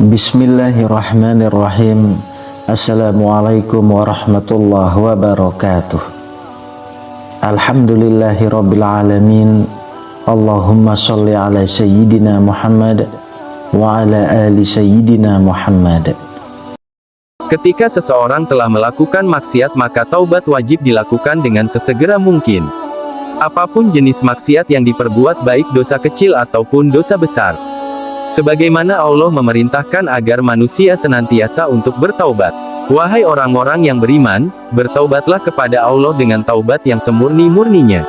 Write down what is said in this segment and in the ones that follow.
Bismillahirrahmanirrahim. Assalamualaikum warahmatullahi wabarakatuh. Alhamdulillahirabbil alamin. Allahumma sholli ala sayyidina Muhammad wa ala ali sayyidina Muhammad. Ketika seseorang telah melakukan maksiat, maka taubat wajib dilakukan dengan sesegera mungkin. Apapun jenis maksiat yang diperbuat, baik dosa kecil ataupun dosa besar. Sebagaimana Allah memerintahkan agar manusia senantiasa untuk bertaubat. Wahai orang-orang yang beriman, bertaubatlah kepada Allah dengan taubat yang semurni-murninya.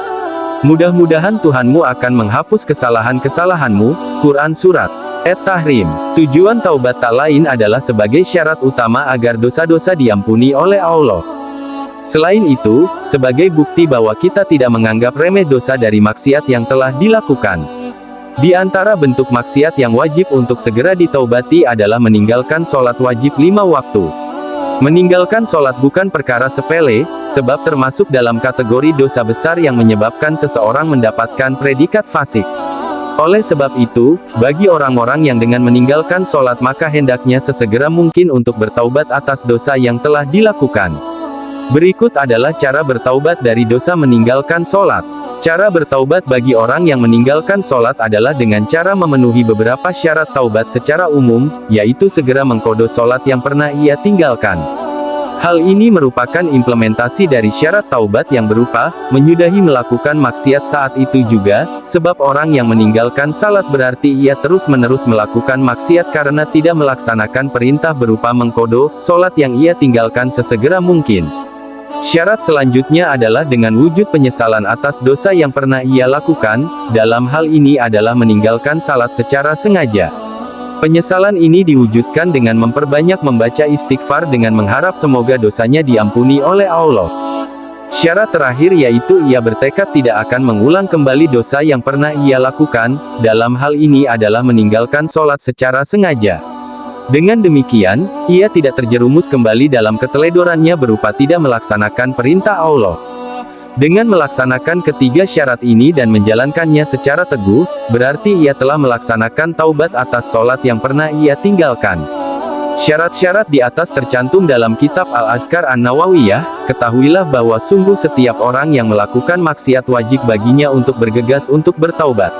Mudah-mudahan Tuhanmu akan menghapus kesalahan-kesalahanmu. Quran Surat At-Tahrim. Tujuan taubat tak lain adalah sebagai syarat utama agar dosa-dosa diampuni oleh Allah. Selain itu, sebagai bukti bahwa kita tidak menganggap remeh dosa dari maksiat yang telah dilakukan. Di antara bentuk maksiat yang wajib untuk segera ditaubati adalah meninggalkan sholat wajib 5 waktu. Meninggalkan sholat bukan perkara sepele, sebab termasuk dalam kategori dosa besar yang menyebabkan seseorang mendapatkan predikat fasik. Oleh sebab itu, bagi orang-orang yang dengan meninggalkan sholat maka hendaknya sesegera mungkin untuk bertaubat atas dosa yang telah dilakukan. Berikut adalah cara bertaubat dari dosa meninggalkan sholat. Cara bertaubat bagi orang yang meninggalkan sholat adalah dengan cara memenuhi beberapa syarat taubat secara umum, yaitu segera mengqadha sholat yang pernah ia tinggalkan. Hal ini merupakan implementasi dari syarat taubat yang berupa, menyudahi melakukan maksiat saat itu juga, sebab orang yang meninggalkan salat berarti ia terus-menerus melakukan maksiat karena tidak melaksanakan perintah berupa mengqadha sholat yang ia tinggalkan sesegera mungkin. Syarat selanjutnya adalah dengan wujud penyesalan atas dosa yang pernah ia lakukan, dalam hal ini adalah meninggalkan salat secara sengaja. Penyesalan ini diwujudkan dengan memperbanyak membaca istighfar dengan mengharap semoga dosanya diampuni oleh Allah. Syarat terakhir yaitu ia bertekad tidak akan mengulang kembali dosa yang pernah ia lakukan, dalam hal ini adalah meninggalkan sholat secara sengaja. Dengan demikian, ia tidak terjerumus kembali dalam keteledorannya berupa tidak melaksanakan perintah Allah. Dengan melaksanakan ketiga syarat ini dan menjalankannya secara teguh, berarti ia telah melaksanakan taubat atas sholat yang pernah ia tinggalkan. Syarat-syarat di atas tercantum dalam kitab Al-Azkar An-Nawawiyah. Ketahuilah bahwa sungguh setiap orang yang melakukan maksiat wajib baginya untuk bergegas untuk bertaubat.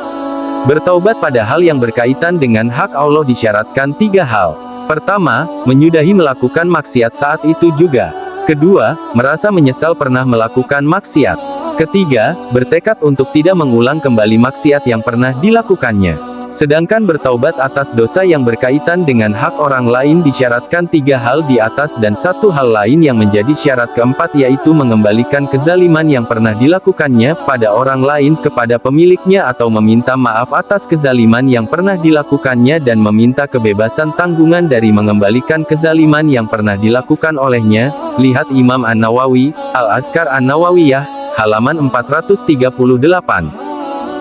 Bertaubat pada hal yang berkaitan dengan hak Allah disyaratkan 3 hal. Pertama, menyudahi melakukan maksiat saat itu juga. Kedua, merasa menyesal pernah melakukan maksiat. Ketiga, bertekad untuk tidak mengulang kembali maksiat yang pernah dilakukannya. Sedangkan bertaubat atas dosa yang berkaitan dengan hak orang lain disyaratkan 3 hal di atas dan 1 hal lain yang menjadi syarat keempat yaitu mengembalikan kezaliman yang pernah dilakukannya pada orang lain kepada pemiliknya atau meminta maaf atas kezaliman yang pernah dilakukannya dan meminta kebebasan tanggungan dari mengembalikan kezaliman yang pernah dilakukan olehnya. Lihat Imam An-Nawawi, Al-Azkar An-Nawawiyah, halaman 438.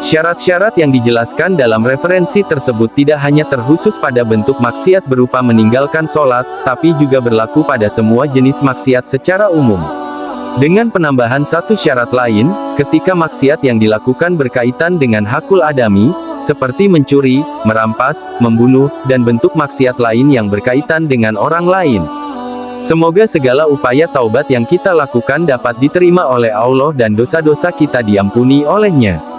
Syarat-syarat yang dijelaskan dalam referensi tersebut tidak hanya terkhusus pada bentuk maksiat berupa meninggalkan sholat, tapi juga berlaku pada semua jenis maksiat secara umum. Dengan penambahan 1 syarat lain, ketika maksiat yang dilakukan berkaitan dengan hakul adami, seperti mencuri, merampas, membunuh, dan bentuk maksiat lain yang berkaitan dengan orang lain. Semoga segala upaya taubat yang kita lakukan dapat diterima oleh Allah dan dosa-dosa kita diampuni olehnya.